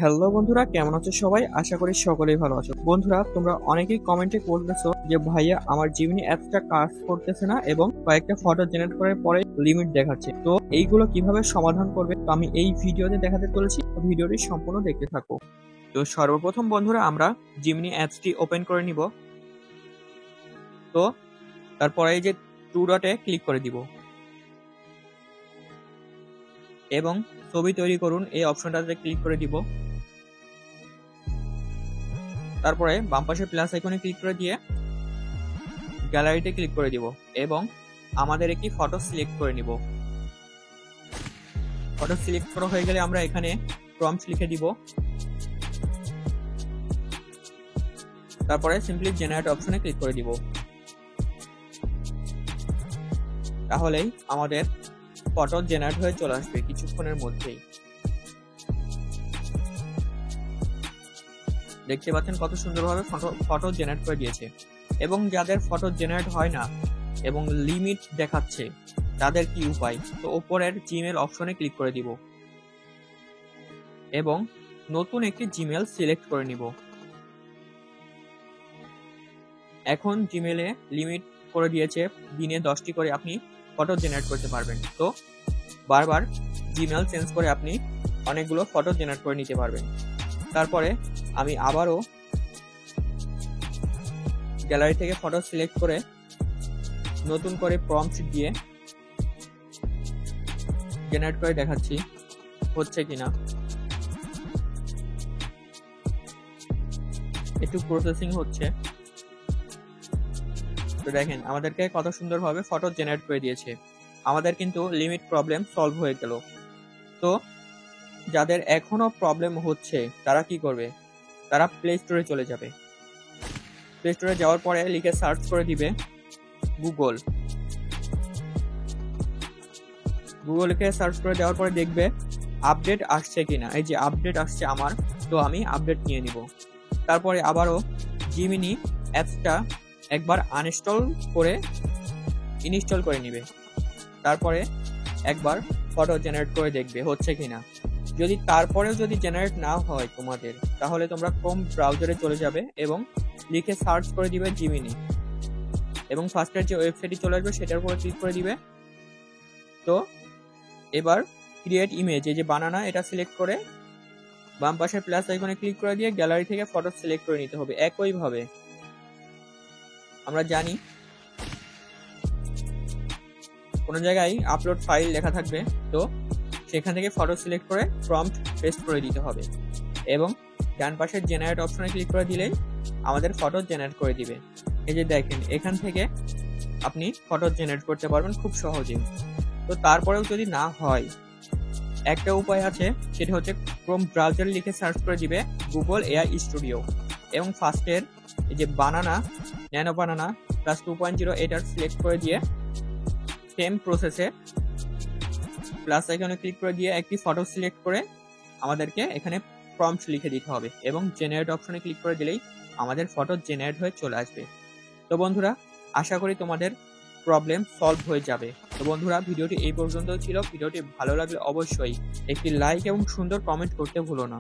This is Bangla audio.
হ্যালো বন্ধুরা, কেমন আছো সবাই? আশা করি সকলেই ভালো আছো। বন্ধুরা, তোমরা অনেকেই কমেন্টে বলতেছো যে ভাইয়া আমার জিমিনি অ্যাপসটা কাজ করতেছে না এবং কয়েকটা ফটো জেনারেট করার পরে লিমিট দেখাচ্ছে। তো এইগুলো কিভাবে সমাধান করবে তো আমি এই ভিডিওতে দেখাতে চলেছি। ভিডিওটি সম্পূর্ণ দেখতে থাকো। তো সর্বপ্রথম বন্ধুরা আমরা জিমিনি অ্যাপসটি ওপেন করে নিব। তো তারপরে এই যে টু ডটে ক্লিক করে দিব এবং ছবি তৈরি করুন এই অপশনটাতে ক্লিক করে দিব। তারপরে বাম পাশে প্লাস আইকনে ক্লিক করে দিয়ে গ্যালারিতে ক্লিক করে দিব এবং আমাদের একটি ফটো সিলেক্ট করে নিব। ফটো সিলেক্ট করা হয়ে গেলে আমরা এখানে প্রম্পট লিখে দিব। তারপরে সিম্পলি জেনারেট অপশনে ক্লিক করে দিব। তাহলেই আমাদের ফটো জেনারেট হয়ে চলে আসবে কিছুক্ষণের মধ্যেই। দেখতে পাচ্ছেন কত সুন্দরভাবে ফটো জেনারেট করে দিয়েছে। এবং যাদের ফটো জেনারেট হয় না এবং লিমিট দেখাচ্ছে তাদের কি উপায়? তো উপরের জিমেল অপশনে ক্লিক করে দিব এবং নতুন একটি জিমেল সিলেক্ট করে নিব। এখন জিমেলে লিমিট করে দিয়েছে দিনে 10টি করে আপনি ফটো জেনারেট করতে পারবেন। তো বারবার জিমেল চেঞ্জ করে আপনি অনেকগুলো ফটো জেনারেট করে নিতে পারবেন। তারপরে আমি আবারও গ্যালারি থেকে ফটো সিলেক্ট করে নতুন করে প্রম্পট দিয়ে জেনারেট করে দেখাচ্ছি হচ্ছে কিনা। একটু প্রসেসিং হচ্ছে। তো দেখেন আমাদেরকে কত সুন্দরভাবে ফটো জেনারেট করে দিয়েছে। আমাদের কিন্তু লিমিট প্রবলেম সলভ হয়ে গেল। তো যাদের এখনো প্রবলেম হচ্ছে তারা কি করবে? তারা প্লে স্টোরে চলে যাবে। প্লে স্টোরে যাওয়ার পরে লিখে সার্চ করে দিবে গুগল লিখে সার্চ করে দেওয়ার পরে দেখবে আপডেট আসছে কিনা। এই যে আপডেট আসছে আমার, তো আমি আপডেট নিয়ে নিব। তারপরে আবারও জিমিনি অ্যাপসটা একবার আনইনস্টল করে ইনস্টল করে নিবে। তারপরে একবার ফটো জেনারেট করে দেখবে হচ্ছে কিনা। যদি তারপরেও যদি জেনারেট না হয় তোমাদের, তাহলে তোমরা ক্রোম ব্রাউজারে চলে যাবে এবং লিখে সার্চ করে দিবে জিমিনি এবং ফার্স্টের যে ওয়েবসাইটটি চলে আসবে সেটার উপরে ক্লিক করে দিবে। তো এবার ক্রিয়েট ইমেজ, এই যে বানানা, এটা সিলেক্ট করে বাম পাশে প্লাস আইকনে ক্লিক করে দিয়ে গ্যালারি থেকে ফটো সিলেক্ট করে নিতে হবে। একইভাবে আমরা জানি কোনো জায়গায় আপলোড ফাইল লেখা থাকবে, তো সেখান থেকে ফটো সিলেক্ট করে প্রম্পট পেস্ট করে দিতে হবে এবং ডান পাশের জেনারেট অপশনে ক্লিক করে দিলেই আমাদের ফটো জেনারেট করে দিবে। এই যে দেখেন এখান থেকে আপনি ফটো জেনারেট করতে পারবেন খুব সহজেই। তো তারপরেও যদি না হয়, একটা উপায় আছে, সেটা হচ্ছে ক্রোম ব্রাউজারে লিখে সার্চ করে দিবে গুগল এআই স্টুডিও এবং ফার্স্টের এই যে বানানা, ন্যানো বানানা প্লাস 2.0 এটার সিলেক্ট করে দিয়ে সেম প্রসেসে প্লাস আইকনে ক্লিক করে দিয়ে একটি ফটো সিলেক্ট করে আমাদেরকে এখানে প্রম্পট লিখে দিতে হবে এবং জেনারেট অপশনে ক্লিক করে দিলেই আমাদের ফটো জেনারেট হয়ে চলে আসবে। তো বন্ধুরা, আশা করি তোমাদের প্রবলেম সলভ হয়ে যাবে। তো বন্ধুরা, ভিডিওটি এই পর্যন্ত ছিল। ভিডিওটি ভালো লাগলে অবশ্যই একটি লাইক এবং সুন্দর কমেন্ট করতে ভুলো না।